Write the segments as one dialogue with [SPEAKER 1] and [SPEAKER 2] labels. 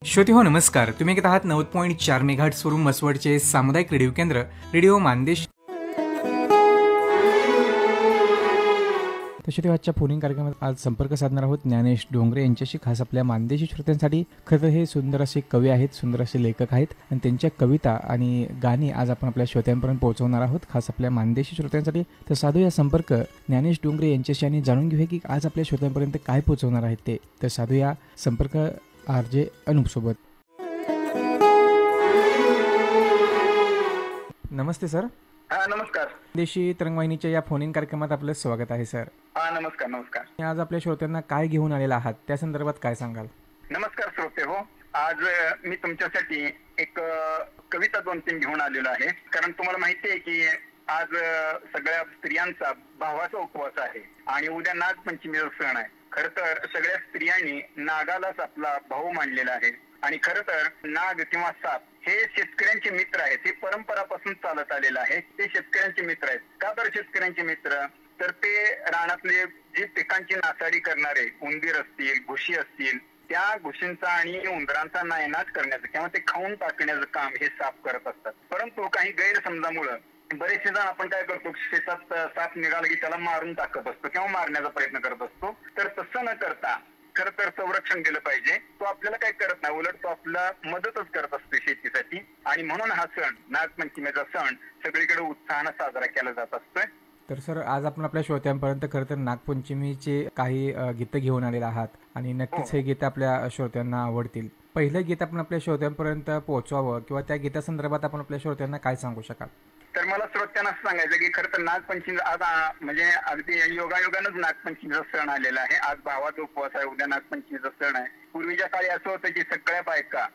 [SPEAKER 1] श्रोते हो नमस्कार. तुम्ही ऐकत आहात 90.4 मेगाहर्ट्झवरून मसवडचे सामुदायिक रेडिओ केंद्र रेडिओ मानदेश. तसे आजच्या फोनिंग कार्यक्रमात आज संपर्क साधणार आहोत ज्ञानेश डोंगरे यांच्याशी. खास आपल्या मानदेशी श्रोत्यांसाठी. खरं हे सुंदर असे कवी आहेत, सुंदर असे लेखक आहेत आणि त्यांच्या कविता आणि गाणी आज आपण आपल्या श्रोत्यांपर्यंत पोहोचवणार आहोत, खास आपल्या मानदेशी श्रोत्यांसाठी. तर साधूया संपर्क ज्ञानेश डोंगरे यांच्याशी आणि जाणून घेऊया की आज आपल्या श्रोत्यांपर्यंत काय पोहोचवणार आहेत ते. तर साधूया संपर्क आरजे अनुप सोबत. नमस्ते सर.
[SPEAKER 2] नमस्कार.
[SPEAKER 1] देशी तरंगवाहिनीच्या या फोन इन कार्यक्रमात आपलं स्वागत आहे सर.
[SPEAKER 2] नमस्कार. नमस्कार.
[SPEAKER 1] आज आपल्या श्रोत्यांना काय घेऊन आलेला आहात त्या संदर्भात काय सांगाल?
[SPEAKER 2] नमस्कार श्रोते हो. आज मी तुमच्यासाठी एक कविता 2-3 घेऊन आलेलो आहे. कारण तुम्हाला माहिती आहे की आज सगळ्या स्त्रियांचा भावाचा उपवास आहे आणि उद्या नागपंचमीचा सण आहे. खर तर सगळ्या स्त्रियांनी नागालाच आपला भाऊ मानलेला आहे आणि खर तर नाग किंवा साप हे शेतकऱ्यांचे मित्र आहेत. हे परंपरापासून चालत आलेलं आहे. ते शेतकऱ्यांचे मित्र आहेत. का तर शेतकऱ्यांचे मित्र तर ते रानातले जे पिकांची नासाडी करणारे उंदीर असतील, घुशी असतील, त्या घुशींचा आणि उंदरांचा नायनाट करण्याचं किंवा ते खाऊन टाकण्याचं काम हे साप करत असतात. परंतु काही गैरसमजामुळे बरेचसे जण आपण काय करतो, शेतात साप निघाला की त्याला मारून टाकत असतो किंवा मारण्याचा प्रयत्न करत असतो. तर तसं न करता खर तर संरक्षण दिलं पाहिजे. तो आपल्याला काय करत नाही, उलट तो आपला मदतच करत असतो शेतीसाठी. आणि म्हणून हा सण, नागपंचमीचा सण सगळीकडे उत्साहानं साजरा केला जात असतोय.
[SPEAKER 1] तर सर आज आपण आपल्या श्रोत्यांपर्यंत खरं तर नागपंचमीचे काही गीतं घेऊन आलेले आहात आणि नक्कीच हे गीत आपल्या श्रोत्यांना आवडतील. पहिलं गीत आपण आपल्या श्रोत्यांपर्यंत पोहोचवावं किंवा त्या गीतासंदर्भात आपण आपल्या श्रोत्यांना काय सांगू शकाल?
[SPEAKER 2] तर मला श्रोत्यांना सांगायचं की खरं तर नागपंचमी आज म्हणजे अगदी योगायोगानंच नागपंचमीचा सण आलेला आहे. आज भावाचा उपवास आहे, उद्या नागपंचमीचा सण आहे. पूर्वीच्या काळी असं होतं की सगळ्या बायका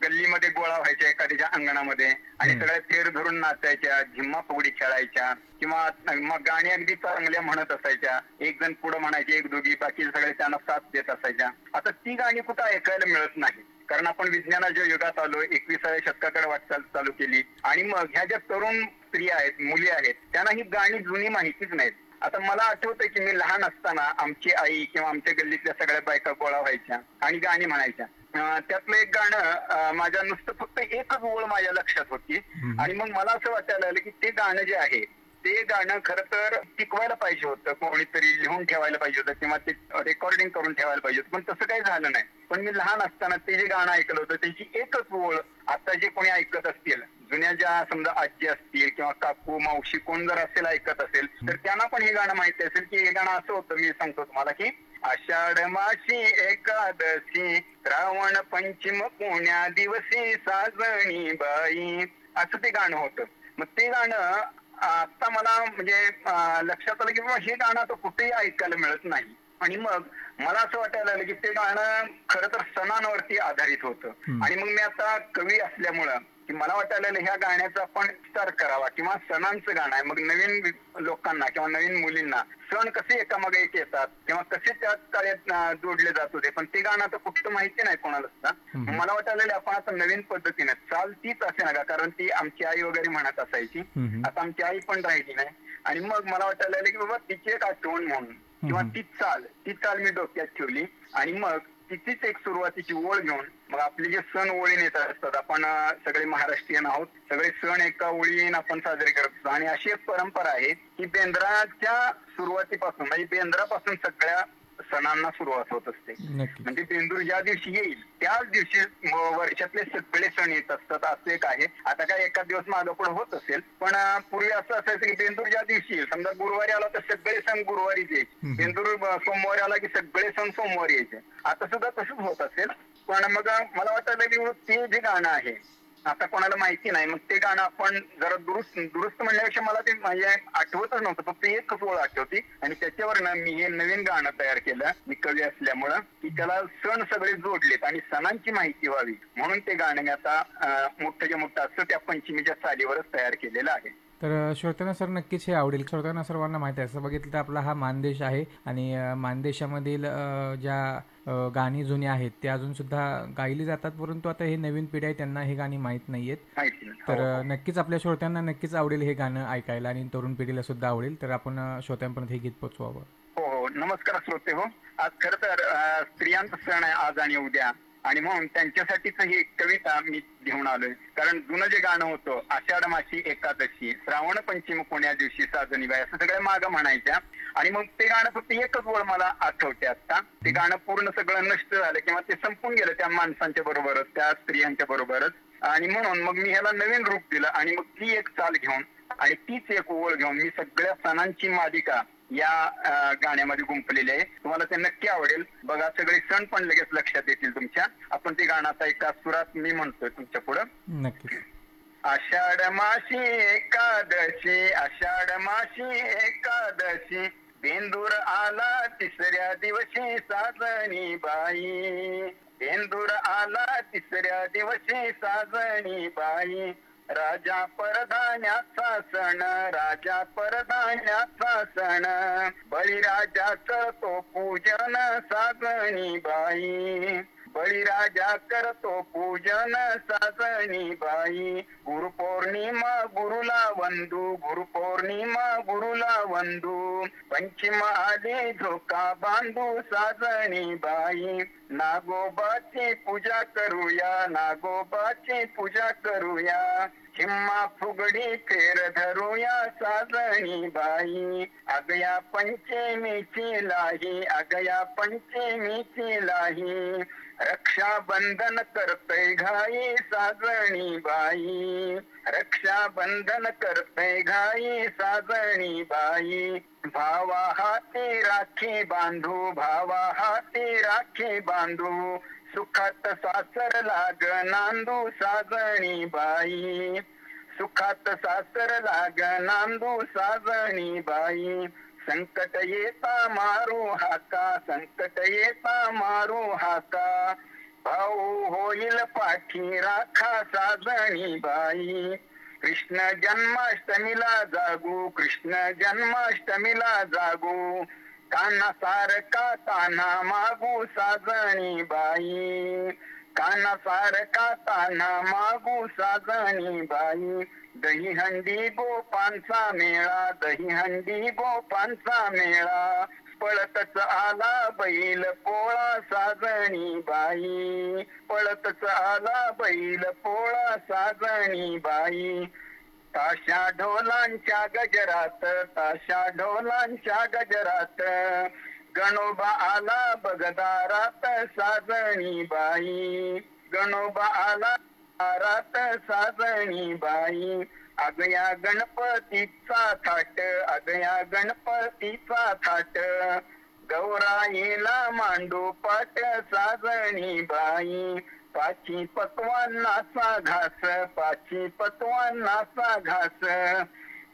[SPEAKER 2] गल्लीमध्ये गोळा व्हायच्या एखाद्याच्या अंगणामध्ये आणि सगळ्या फेर धरून नाचायच्या, झिम्मा फुगडी खेळायच्या किंवा मग गाणी अगदी चांगल्या म्हणत असायच्या. एक जण पुढे म्हणायचे, एक दोघी, बाकी सगळे त्यांना साथ देत असायच्या. आता ती गाणी कुठं ऐकायला मिळत नाही. कारण आपण विज्ञानाच्या युगात आलो, 21व्या शतकाकडे वाटचाल चालू केली आणि मग ह्या ज्या तरुण स्त्रिया आहेत, मुली आहेत, त्यांना ही गाणी जुनी माहितीच नाहीत. आता मला आठवतंय की मी लहान असताना आमची आई किंवा आमच्या गल्लीतल्या सगळ्या बायका गोळा व्हायच्या आणि गाणी म्हणायच्या. त्यातलं एक गाणं माझ्या नुसतं फक्त एकच ओळ माझ्या लक्षात होती आणि मग मला असं वाटायला लागलं की ते गाणं जे आहे ते गाणं खरं तर टिकवायला पाहिजे होतं, कोणीतरी लिहून ठेवायला पाहिजे होतं किंवा ते रेकॉर्डिंग करून ठेवायला पाहिजे होतं. पण तसं काही झालं नाही. पण मी लहान असताना ते जे गाणं ऐकलं होतं त्याची एकच ओळ आता जे कोणी ऐकत असतील, जुन्या ज्या समजा आजी असतील किंवा काकू मावशी कोण जर असेल ऐकत असेल तर त्यांना पण हे गाणं माहिती असेल की हे गाणं असं होतं. मी सांगतो तुम्हाला की आषाढ मासी एकादशी श्रावण पंचम पुण्या दिवशी साजणी बाई असं ते गाणं होतं. मग ते गाणं आता मला म्हणजे लक्षात आलं की बाबा हे गाणं आता कुठेही ऐकायला मिळत नाही. आणि मग मला असं वाटायला लागलं की ते गाणं खरं तर सणांवरती आधारित होतं. आणि मग मी आता कवी असल्यामुळं की मला वाटायला लागलं ह्या गाण्याचा आपण विस्तार करावा किंवा सणांचं गाणं आहे. मग नवीन लोकांना किंवा नवीन मुलींना सण कसे एकामागे एक येतात किंवा कसे त्याच काळात जोडले जात होते, पण ते गाणं आता कुठं माहिती नाही कोणाला सुद्धा. मला वाटायला आपण आता नवीन पद्धतीने चाल तीच असे ना, कारण ती आमची आई वगैरे म्हणत असायची. आता आमची आई पण राहिली नाही. आणि मग मला वाटायला लागलं की बाबा तिची एक आठवण म्हणून किंवा ती चाल मी डोक्यात ठेवली आणि मग तिचीच एक सुरुवातीची ओळ घेऊन मग आपले जे सण ओळीने येत असतात, आपण सगळे महाराष्ट्रीयन आहोत, सगळे सण एका ओळीने आपण साजरे करत असतो. आणि अशी एक परंपरा आहे की बेंद्राच्या सुरुवातीपासून म्हणजे बेंद्रापासून सगळ्या सणांना सुरुवात होत असते. म्हणजे बेंदूर ज्या दिवशी येईल त्याच दिवशी वर्षातले सगळे सण येत असतात. असं एक आहे. आता काय एखाद दिवस मागं पुढे होत असेल, पण पूर्वी असं असायचं की बेंदूर ज्या दिवशी येईल, समजा गुरुवारी आला तर सगळे सण गुरुवारीच यायचे. बेंदूर सोमवारी आला की सगळे सण सोमवारी यायचे. आता सुद्धा तसंच होत असेल. पण मग मला वाटायला की ते जे गाणं आहे आता कोणाला माहिती नाही, मग ते गाणं आपण जरा दुरुस्त म्हणण्यापेक्षा मला ते म्हणजे आठवतच नव्हतं. फक्त एकच ओळ आठवती आणि त्याच्यावर ना मी हे नवीन गाणं तयार केलं. मी कवी असल्यामुळं की त्याला सण सगळे जोडलेत आणि सणांची माहिती व्हावी म्हणून ते गाणं मी आता मोठ्याच्या मोठं असं त्या पंचमीच्या चालीवरच तयार केलेलं आहे.
[SPEAKER 1] तर श्रोत्यांना सर नक्कीच हे आवडेल. श्रोत्यांना सर्वांना माहिती आहे, असं बघितलं तर आपला हा मानदेश आहे आणि मानदेशामधील ज्या गाणी जुनी आहेत ते अजून सुद्धा गायली जातात, परंतु आता हे नवीन पिढी आहे त्यांना हे गाणी माहीत नाहीयेत. तर नक्कीच आपल्या श्रोत्यांना नक्कीच आवडेल हे गाणं ऐकायला आणि तरुण पिढीला सुद्धा आवडेल. तर आपण श्रोत्यांपर्यंत हे गीत पोचवावं.
[SPEAKER 2] हो, नमस्कार श्रोते हो. आज खरं तर स्त्रियांचा सण आहे आज आणि उद्या. आणि म्हणून त्यांच्यासाठीच ही कविता मी घेऊन आलोय. कारण जुनं जे गाणं होतं, आषाढ मासी एकादशी, श्रावण पंचमी कोण्या दिवशी साजनी बाई, असं सगळ्या मागं म्हणायच्या. आणि मग ते गाणं फक्त एकच ओळ मला आठवते आता. ते गाणं पूर्ण सगळं नष्ट झालं किंवा ते संपून गेलं त्या माणसांच्या बरोबरच, त्या स्त्रियांच्या बरोबरच. आणि म्हणून मग मी ह्याला नवीन रूप दिलं आणि मग ती एक चाल घेऊन आणि तीच एक ओळ घेऊन मी सगळ्या सणांची मालिका या गाण्यामध्ये गुंफलेली आहे. तुम्हाला ते नक्की आवडेल. बघा, सगळे सण पण लगेच लक्षात येतील तुमच्या. आपण ते गाणं आता एका सुरात मी म्हणतोय तुमच्या पुढं.
[SPEAKER 1] नक्कीच.
[SPEAKER 2] आषाढ मासी एकादशी, आषाढ मासी एकादशी, बेंदूर आला तिसऱ्या दिवशी साजणी बाई, बेंदूर आला तिसऱ्या दिवशी साजणी बाई, राजा परधान्याचा सण, राजा परधान्याचा सण, बळीराजा करतो पूजन साजणी बाई, बळीराजा करतो पूजन साजणी बाई, गुरुपौर्णिमा गुरुला वंदू, गुरुपौर्णिमा गुरुला वंदू, पंचम आली झोका बांधू साजणी बाई, नागोबाची पूजा करूया, नागोबाची पूजा करूया, चिम्मा फुगडी फेर धरूया साजणी बाई, अगया पंचमीची लाही, अगया पंचमीची लाही, रक्षाबंधन करतय घाई साजणी बाई, रक्षाबंधन करतय घाई साजणी बाई, भावा हाती राखी बांधू, भावा हाती राखी बांधू, सुखात सासर लाग नांदू साजणी बाई, सुखात सासर लाग नांदू साजणी बाई, संकट येता मारू हाका, संकट येता मारू हाका, भाऊ होईल पाठी राखा साजणी बाई, कृष्ण जन्माष्टमीला जागू, कृष्ण जन्माष्टमीला जागू, काना सारखा ताना मागू साजणी बाई, काना सारखा ताना मागू साजणी बाई, दहीहंडी गोपांचा मेळा, दहीहंडी गोपांचा मेळा, पळतच आला बैल पोळा साजणी बाई, पळतच आला बैल पोळा साजणी बाई, ताशा ढोलांच्या गजरात, ताशा ढोलांच्या गजरात, गणोबा आला बगदारात साजणी बाई, गणोबा आला रात साजणी बाई, अगया गणपतीचा थाट, अगया गणपतीचा थाट, गौराईला मांडू पाट साजणी बाई, पाची पक्वान्नाचा घास, पाची पक्वान्नाचा घास,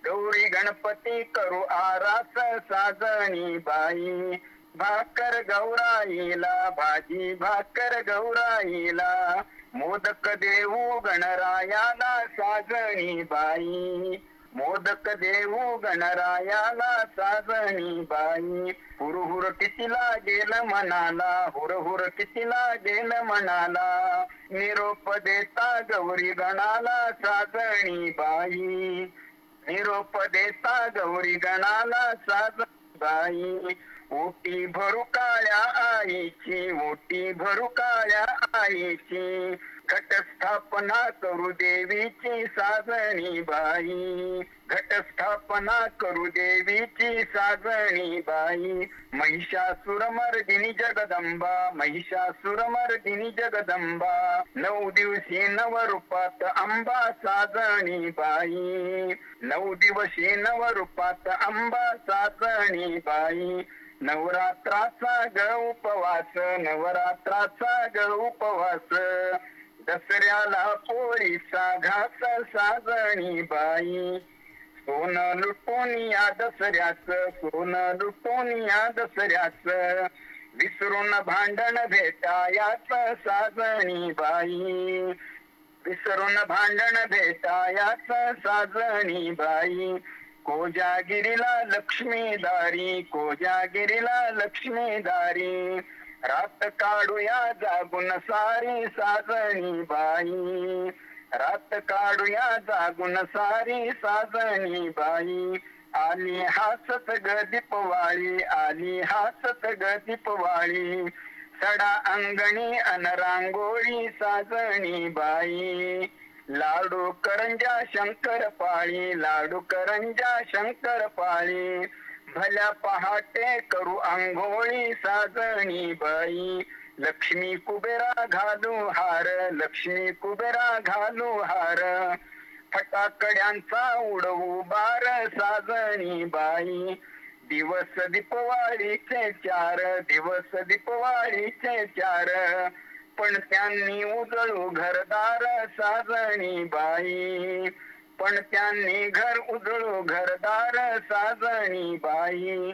[SPEAKER 2] गौरी गणपती करू आरास साजणी बाई, भाकर गौराईला, भाजी भाकर गौराईला, मोदक देऊ गणरायाला साजणी बाई, मोदक देऊ गणरायाला साजणी बाई, हुरहुर किती लागेल मनाला, हुरहुर किती लागेल मनाला, निरोप देता गौरी गणाला साजणी बाई, निरोप देता गौरी गणाला साजणी बाई, ओटी भरू काळ्या आईची, ओटी भरू काळ्या आईची, घटस्थापना करू देवीची साजणी बाई, घटस्थापना करू देवीची साजणी बाई, महिषासुरमर्दिनी जगदंबा, महिषासुरमर्दिनी जगदंबा, 9 दिवशी नवरूपात अंबा साजणी बाई, 9 दिवशी नवरूपात अंबा साजणी बाई, नवरात्राचा ग उपवास, नवरात्राचा ग उपवास, दसऱ्याला पोळीचा घास साजणी बाई, सोनं लुटून या दसऱ्याच, सोनं लुटून या दसऱ्याच, विसरून भांडण भेटायाच साजणी बाई, विसरून भांडण भेटायाच साजणी बाई, कोजागिरीला लक्ष्मीदारी, कोजागिरीला लक्ष्मीदारी, रात काढूया जागून सारी साजणी बाई, रात काढूया जागून सारी साजणी बाई, आली हासत ग दीपवाळी, आली हासत ग दीपवाळी, सडा अंगणी अन रांगोळी साजणी बाई, लाडू करंजा शंकर पाळी, लाडू करंजा शंकर पाळी, भल्या पहाटे करू अंघोळी साजणी बाई, लक्ष्मी कुबेरा घालू हार, लक्ष्मी कुबेरा घालू हार, फटाकड्यांचा उडवू बार साजणी बाई, दिवस दीपवाळीचे 4, दिवस दीपवाळीचे 4, पण त्यांनी उजळू घरदार साजणी बाई, पण त्यांनी घर उजळू घरदार साजणी बाई,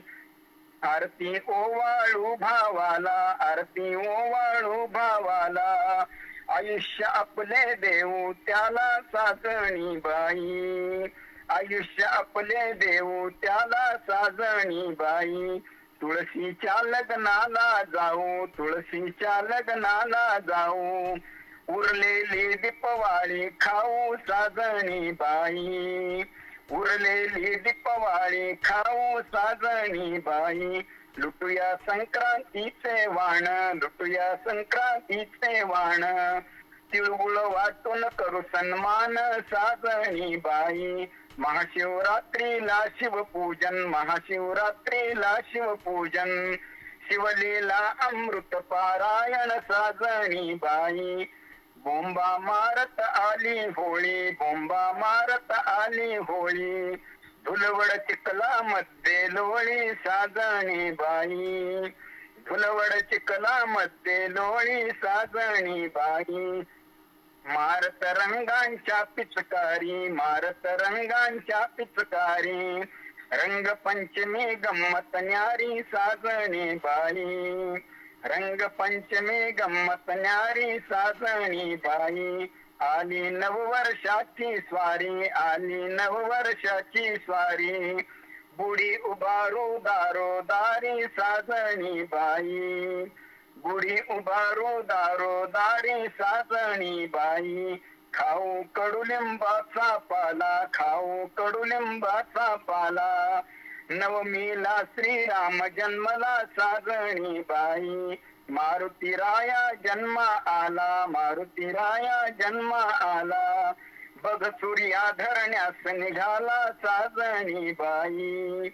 [SPEAKER 2] आरती ओवाळू भावाला, आरती ओवाळू भावाला, आयुष्य आपले देऊ त्याला साजणी बाई, आयुष्य आपले देऊ त्याला साजणी बाई, तुळशीच्या लग्नाला जाऊ, तुळशीच्या लग्नाला जाऊ, उरलेली दीपवाळी खाऊ साजणी बाई, उरलेली दीपवाळी खाऊ साजणी बाई, लुटूया संक्रांतीचे वाण, लुटूया संक्रांतीचे वाण, तिळगुळ वाटून करू सन्मान साजणी बाई, महाशिवरात्रीला शिवपूजन, महाशिवरात्रीला शिवपूजन, शिवलीला अमृत पारायण साजणी बाई, बोंबा मारत आली होळी, बोंबा मारत आली होळी, धुलवड चिखला मध्ये लोळी साजणी बाई, धुलवड चिखला मध्ये लोळी साजणी बाई, मारत रंगांच्या पिचकारी, मारत रंगांच्या पिचकारी, रंगपंचमी गंमत न्यारी साजणी बाई, रंगपंचमी गंमत न्यारी साजणी बाई, आली नववर्षाची स्वारी, आली नववर्षाची स्वारी, बुडी उभारू दारोदारी साजणी बाई, गुढी उभारू दारोदारी साजणी बाई, खाऊ कडुलिंबाचा पाला, खाऊ कडुलिंबाचा पाला, नवमीला श्रीराम जन्मला साजणी बाई, मारुती राया जन्म आला, मारुती राया जन्म आला, बघ सूर्या धरण्यास निघाला साजणी बाई,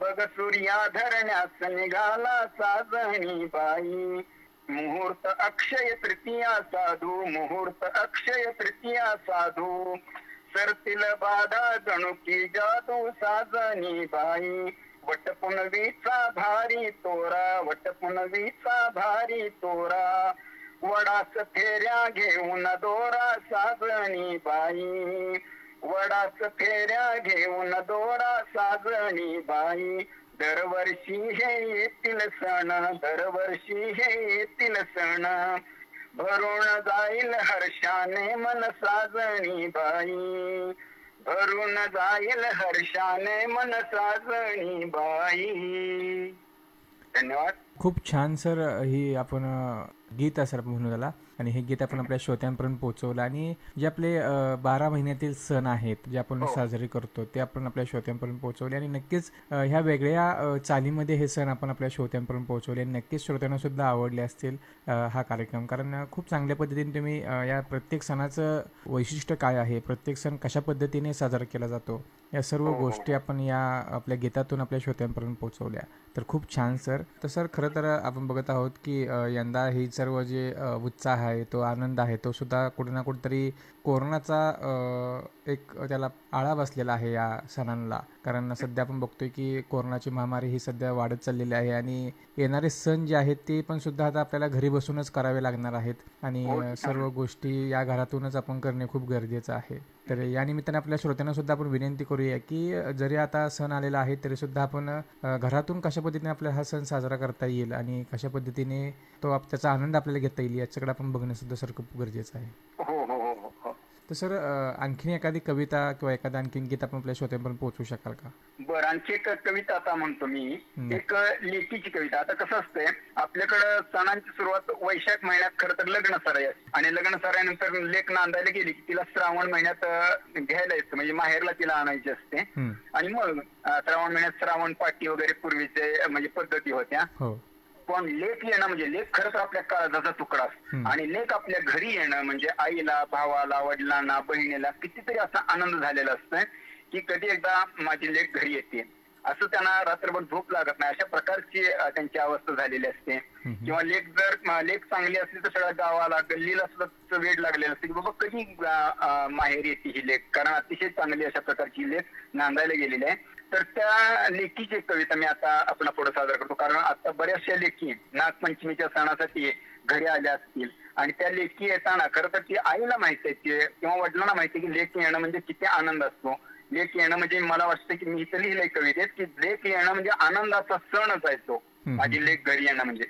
[SPEAKER 2] बघ सूर्या धरण्यास निघाला साजणी बाई, मुहूर्त अक्षय तृतीया साधू, मुहूर्त अक्षय तृतीया साधू, सरतील बाधा जणू की जादू साजणी बाई, वटपुनवीचा भारी तोरा, वटपुनवीचा भारी तोरा, वडास फेऱ्या घेऊन दोरा साजणी बाई, वडास फेऱ्या घेऊन दोरा साजणी बाई, दरवर्षी हे येतील सण, दरवर्षी हे येतील सण, भरून जाईल हर्षाने मन साजणी बाई, भरून जाईल हर्षाने मन साजणी बाई. धन्यवाद.
[SPEAKER 1] खूप छान सर. ही आपण गीत सर आपण म्हणू त्याला, आणि हे गीत आपण आपल्या श्रोत्यांपर्यंत पोहोचवलं, आणि जे आपले 12 महिन्यातील सण आहेत जे आपण साजरे करतो ते आपण आपल्या श्रोत्यांपर्यंत पोहोचवले, आणि नक्कीच ह्या वेगळ्या चालीमध्ये हे सण आपण आपल्या श्रोत्यांपर्यंत पोहोचवले, आणि नक्कीच श्रोत्यांना सुद्धा आवडले असतील हा कार्यक्रम, कारण खूप चांगल्या पद्धतीने तुम्ही या प्रत्येक सणाचं वैशिष्ट्य काय आहे, प्रत्येक सण कशा पद्धतीने साजरा केला जातो, या सर्व गोष्टी आपण या आपल्या गीतातून आपल्या श्रोत्यांपर्यंत पोहोचवल्या. तर खूप छान सर. तर सर खरं तर आपण बघत आहोत की यंदा ही सर्व जे उत्साह आहे, तो आनंद आहे, तो सुद्धा कुठे ना कुठेतरी कोरोनाचा एक त्याला आळा बसलेला आहे या सणांना, कारण सध्या आपण बघतोय की कोरोनाची महामारी ही सध्या वाढत चाललेली आहे, आणि येणारे सण जे आहेत ते पण सुद्धा आता आपल्याला घरी बसूनच करावे लागणार आहेत, आणि सर्व गोष्टी या घरातूनच आपण करणे खूप गरजेचं आहे. तर या निमित्ताने आपल्या श्रोत्यांना सुद्धा आपण विनंती करूया की जरी आता सण आलेला आहे तरी सुद्धा आपण घरातून कशा पद्धतीने आपल्याला हा सण साजरा करता येईल आणि कशा पद्धतीने तो त्याचा आनंद आपल्याला घेता येईल याच्याकडे आपण बघणं सुद्धा सर खूप गरजेचं आहे. तर सर आणखीन एखादी कविता किंवा एखादं आणखीन गीत आपण आपल्या श्रोत्यांपर्यंत पोहोचवू शकाल का?
[SPEAKER 2] बरं, आणखी एक कविता आता म्हणतो मी, एक लेखीची कविता. आता कसं असतंय, आपल्याकडं सणांची सुरुवात वैशाख महिन्यात खरं तर लग्न सराई असते, आणि लग्न सराईनंतर लेक नांदायला गेली की तिला श्रावण महिन्यात घ्यायला येतं, म्हणजे माहेरला तिला आणायची असते, आणि मग श्रावण महिन्यात श्रावण पाठी वगैरे पूर्वीचे म्हणजे पद्धती होत्या. पण लेक येणं म्हणजे लेक खरंच आपल्या काळजाचा तुकडा असतो. आणि लेक आपल्या घरी येणं म्हणजे आईला, भावाला, वडिलांना, बहिणीला कितीतरी असा आनंद झालेला असतोय की कधी एकदा माझी लेक घरी येते, असं त्यांना रात्रभर झोप लागत नाही, अशा प्रकारची त्यांची अवस्था झालेली असते. किंवा लेक जर लेक चांगली असली तर सगळ्या गावाला, गल्लीला सुद्धा वेळ लागलेला असते की बाबा कधी माहेर येते ही लेक, कारण अतिशय चांगली अशा प्रकारची लेक नांदायला गेलेली आहे. तर त्या लेकीची एक कविता मी आता आपला पुढे सादर करतो, कारण आता बऱ्याचशा लेकी नागपंचमीच्या सणासाठी घरी आल्या असतील आणि त्या लेकी येताना खरं तर ती आईला माहिती आहे किंवा वडिलांना माहिती आहे की लेक येणं म्हणजे किती आनंद असतो. लेक येणं म्हणजे मला वाटतं की मी इथं लिहिलंय कवितेत की लेक येणं म्हणजे आनंदाचा सणच आहे तो, माझी लेक घरी येणं म्हणजे.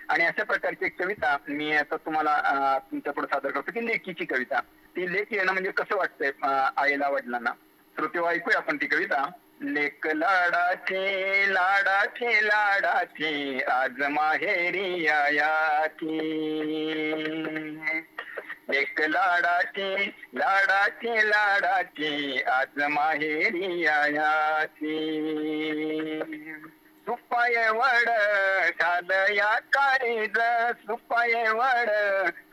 [SPEAKER 2] आणि अशा प्रकारची एक कविता मी आता तुम्हाला तुमच्या पुढे सादर करतो की लेकीची कविता. ती लेक येणं म्हणजे कसं वाटतंय आईला, वडिलांना. श्रोते ऐकूया आपण ती कविता. लेक लाडाची लाडाची लाडाची आज माहेरी याची, लेक लाडाची लाडाची लाडाची आज माहेरी याची, सुपाय वड झालं या काळीज, सुपाय वड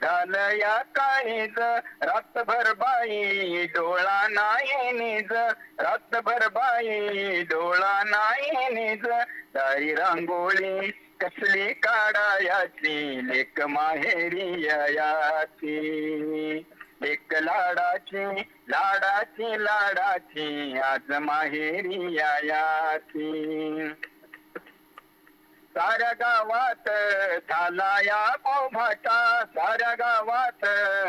[SPEAKER 2] झालं या काळीज, रातभर बाई डोळा नाही निज, रातभर बाई डोळा नाही निज, दारी रांगोळी कसली काढायाची, लेक माहेरी याची, लेक लाडाची लाडाची लाडाची आज माहेरी याची. साऱ्या गावात झाला या बोभाटा, साऱ्या गावात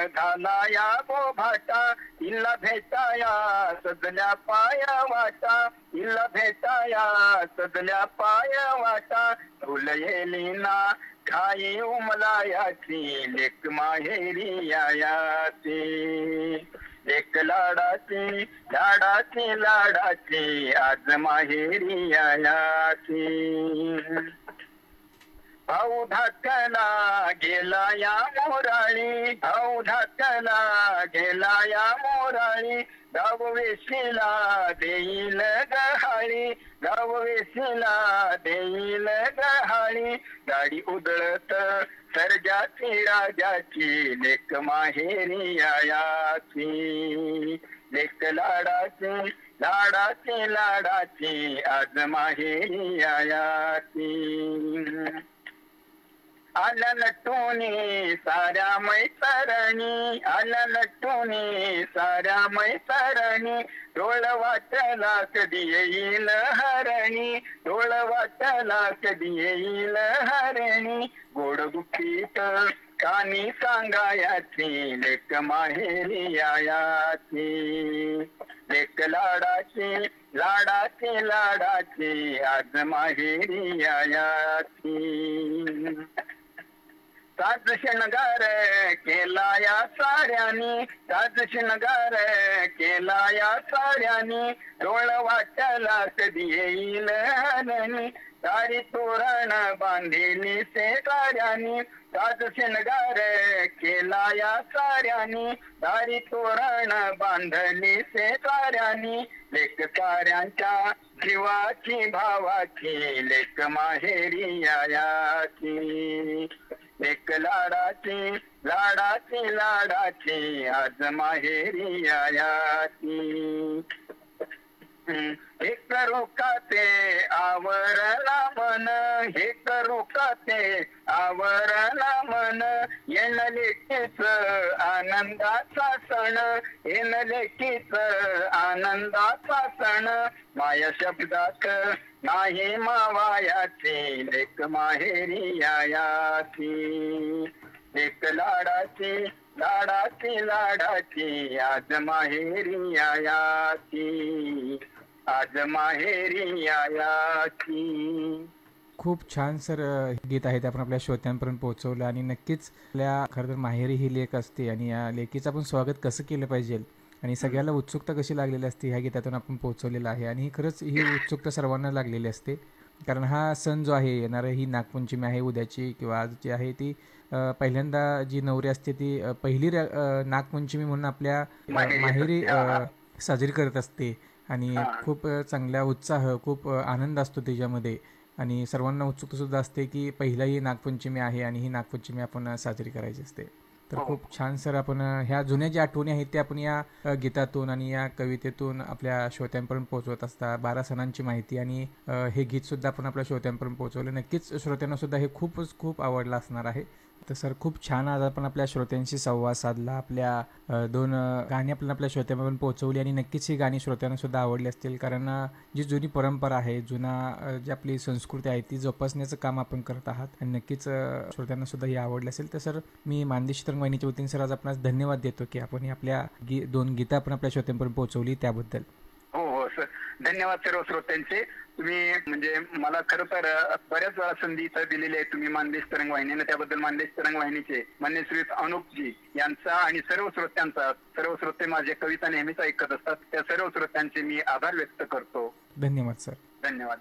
[SPEAKER 2] झाला या बोभाटा, इल्ला भेटाया सजल्या पाया वाटा, इल्ला भेटाया सजल्या पाया वाटा, फुल येलीना खाई उमलायाची, लेक माहेरी याची, लेक लाडाची लाडाची लाडाची आज माहेरी याची. भाऊ धाकला गेला या मोराळी, भाऊ धाकला गेला या मोराळी, गाव वेशीला देईल गहाळी, गाव वेशीला देईल गहाळी, गाडी उधळत सर्जाची राजाची, लेक माहेरी याची, लेक लाडाची लाडाची लाडाची आज माहेरी याची. आल्या नटुनी साऱ्या मैतरणी, आल्या नटुनी साऱ्या मैतरणी, डोळ वाटला कधी येईल हरणी, डोळ वाटला कधी येईल हरणी, गोड गुप्पीत कानी सांगायाची, लेक माहेरी याची, लेक लाडाची लाडाची लाडाची आज माहेरी याची. साज शृंगार केला या साऱ्यानी, साज शृंगार केला या साऱ्यानी, डोळ वाटला कधी येईल हरणी, सारी तोरण बांधिली शेजाऱ्यानी, साज शृंगार केला या साऱ्यानी, सारी तोरण बांधली शेजाऱ्यानी, लेक साऱ्यांच्या जीवाची भावाची, लेक माहेरी याची, लेक लाडाची लाडाची लाडाची आज माहेरी याची. हे करू का ते आवरला मन, हे करू का ते आवरला मन, येण लेकीच आनंदाचा सण, येण लेकीच आनंदाचा सण, माया शब्दात नाही मावायाची, लेक माहेरी याची, लेक लाडाची लाडाची लाडाची आज माहेरी याची, आज माहेरी याची.
[SPEAKER 1] खूप छान सर गीत आहे ते आपण आपल्या श्रोत्यांपर्यंत पोहोचवलं आणि नक्कीच आपल्या खरं तर माहेरी ही लेक असते आणि या लेकीचं आपण स्वागत कसं केलं पाहिजे आणि सगळ्याला उत्सुकता कशी लागलेली असते ह्या गीतातून आपण पोहोचवलेलं आहे. आणि खरंच ही उत्सुकता सर्वांना लागलेली असते, कारण हा सण जो आहे येणारं ही नागपंचमी आहे उद्याची किंवा आज जी आहे ती पहिल्यांदा जी नवरी असते ती पहिली नागपंचमी म्हणून आपल्या माहेरी साजरी करत असते आणि खूप चांगला उत्साह खूप आनंद असतो त्याच्यामध्ये. आणि सर्वांना उत्सुकता सुद्धा असते की पहिलाही नागपंचमी आहे आणि ही नागपंचमी आपण साजरी करायची असते. तर खूप छान सर, आपण ह्या जुन्या ज्या आठवणी आहेत त्या आपण या गीतातून आणि या कवितेतून आपल्या श्रोत्यांपर्यंत पोहोचवत असता. 12 सणांची माहिती आणि हे गीतसुद्धा आपण आपल्या श्रोत्यांपर्यंत पोहोचवलं. नक्कीच श्रोत्यांना सुद्धा हे खूप आवडलं असणार आहे. तर सर, खूप छान आज आपण आपल्या श्रोत्यांशी संवाद साधला. आपल्या 2 गाणी आपण आपल्या श्रोत्यांपर्यंत पोहोचवली आणि नक्कीच ही गाणी श्रोत्यांना सुद्धा आवडली असतील, कारण जी जुनी परंपरा आहे, जी आपली संस्कृती आहे ती जोपासण्याचं काम आपण करत आहात आणि नक्कीच श्रोत्यांना सुद्धा ही आवडली असेल. तर सर, मी मानदेश तरंग वाहिनीच्या वतीने सर आज आपणास धन्यवाद देतो की आपण ही आपल्या 2 गीतं आपण आपल्या श्रोत्यांपर्यंत पोहोचवली त्याबद्दल.
[SPEAKER 2] हो सर, धन्यवाद सर्व श्रोत्यांचे. तुम्ही म्हणजे मला खरं तर बऱ्याच वेळा संधी इथं दिलेली आहे तुम्ही मानदेश तरंग वाहिनीने. त्याबद्दल मानदेश तरंग वाहिनीचे मान्य श्री अनुपजी यांचा आणि सर्व श्रोत्यांचा, सर्व श्रोते माझे कविता नेहमीच ऐकत असतात, त्या सर्व श्रोत्यांचे मी आभार व्यक्त करतो.
[SPEAKER 1] धन्यवाद सर.
[SPEAKER 2] धन्यवाद.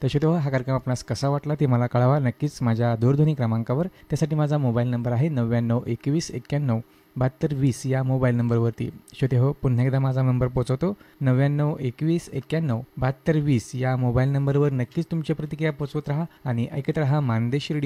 [SPEAKER 1] तसे तेव्हा हा कार्यक्रम आपणास कसा वाटला ते मला कळवा नक्कीच माझ्या दूरध्वनी क्रमांकावर. त्यासाठी माझा मोबाईल नंबर आहे 9921917220 या मोबाईल नंबरवरती. श्रोते हो, पुन्हा एकदा माझा नंबर पोहोचवतो 9921917220 या मोबाईल नंबरवर नक्कीच तुमची प्रतिक्रिया पोहोचवत राहा आणि ऐकत राहा मानदेश रेडिओ.